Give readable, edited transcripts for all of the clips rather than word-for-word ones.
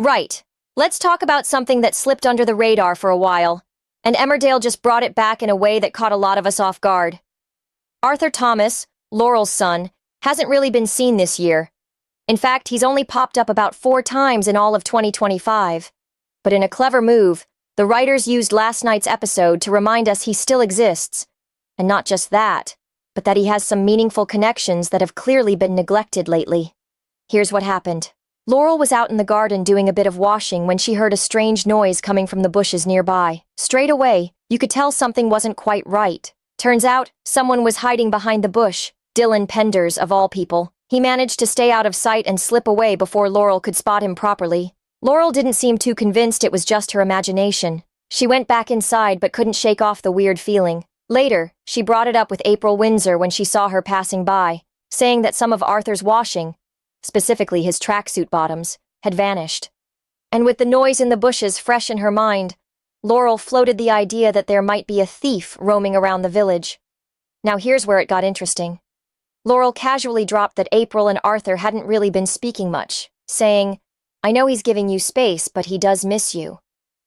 Right. Let's talk about something that slipped under the radar for a while, and Emmerdale just brought it back in a way that caught a lot of us off guard. Arthur Thomas, Laurel's son, hasn't really been seen this year. In fact, he's only popped up about 4 times in all of 2025. But in a clever move, the writers used last night's episode to remind us he still exists. And not just that, but that he has some meaningful connections that have clearly been neglected lately. Here's what happened. Laurel was out in the garden doing a bit of washing when she heard a strange noise coming from the bushes nearby. Straight away, you could tell something wasn't quite right. Turns out, someone was hiding behind the bush. Dylan Penders, of all people. He managed to stay out of sight and slip away before Laurel could spot him properly. Laurel didn't seem too convinced it was just her imagination. She went back inside but couldn't shake off the weird feeling. Later, she brought it up with April Windsor when she saw her passing by, saying that some of Arthur's washing, specifically his tracksuit bottoms, had vanished. And with the noise in the bushes fresh in her mind, Laurel floated the idea that there might be a thief roaming around the village. Now here's where it got interesting. Laurel casually dropped that April and Arthur hadn't really been speaking much, saying, "I know he's giving you space, but he does miss you."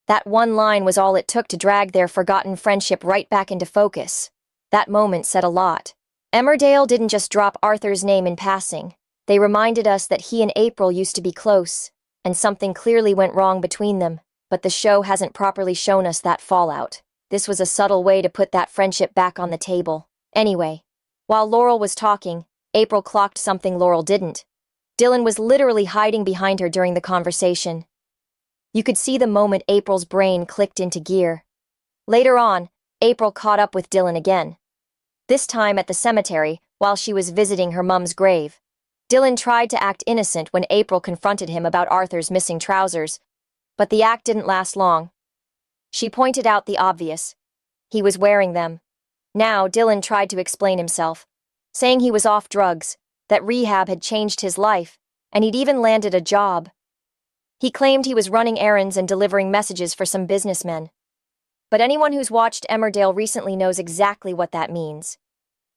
That one line was all it took to drag their forgotten friendship right back into focus. That moment said a lot. Emmerdale didn't just drop Arthur's name in passing. They reminded us that he and April used to be close, and something clearly went wrong between them, but the show hasn't properly shown us that fallout. This was a subtle way to put that friendship back on the table. Anyway, while Laurel was talking, April clocked something Laurel didn't. Dylan was literally hiding behind her during the conversation. You could see the moment April's brain clicked into gear. Later on, April caught up with Dylan again. This time at the cemetery, while she was visiting her mum's grave. Dylan tried to act innocent when April confronted him about Arthur's missing trousers, but the act didn't last long. She pointed out the obvious. He was wearing them. Now Dylan tried to explain himself, saying he was off drugs, that rehab had changed his life, and he'd even landed a job. He claimed he was running errands and delivering messages for some businessmen. But anyone who's watched Emmerdale recently knows exactly what that means.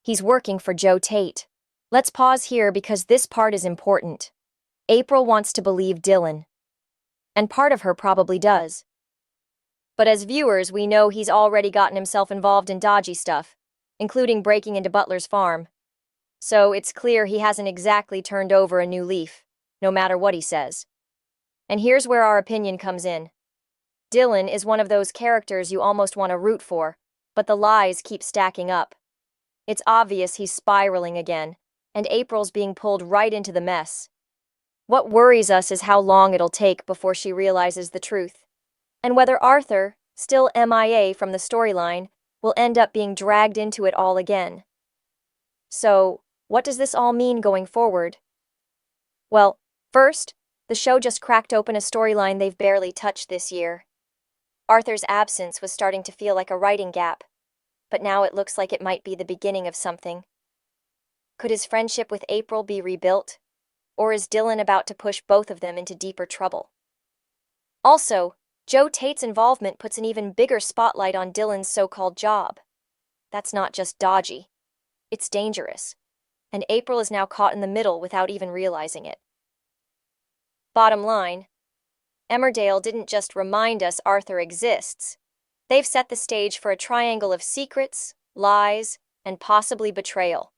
He's working for Joe Tate. Let's pause here because this part is important. April wants to believe Dylan. And part of her probably does. But as viewers, we know he's already gotten himself involved in dodgy stuff, including breaking into Butler's farm. So it's clear he hasn't exactly turned over a new leaf, no matter what he says. And here's where our opinion comes in. Dylan is one of those characters you almost want to root for, but the lies keep stacking up. It's obvious he's spiraling again, and April's being pulled right into the mess. What worries us is how long it'll take before she realizes the truth, and whether Arthur, still MIA from the storyline, will end up being dragged into it all again. So, what does this all mean going forward? Well, first, the show just cracked open a storyline they've barely touched this year. Arthur's absence was starting to feel like a writing gap, but now it looks like it might be the beginning of something. Could his friendship with April be rebuilt? Or is Dylan about to push both of them into deeper trouble? Also, Joe Tate's involvement puts an even bigger spotlight on Dylan's so-called job. That's not just dodgy. It's dangerous. And April is now caught in the middle without even realizing it. Bottom line, Emmerdale didn't just remind us Arthur exists. They've set the stage for a triangle of secrets, lies, and possibly betrayal.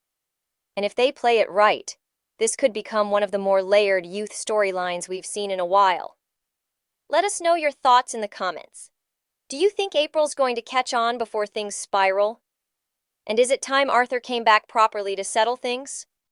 And if they play it right, this could become one of the more layered youth storylines we've seen in a while. Let us know your thoughts in the comments. Do you think April's going to catch on before things spiral? And is it time Arthur came back properly to settle things?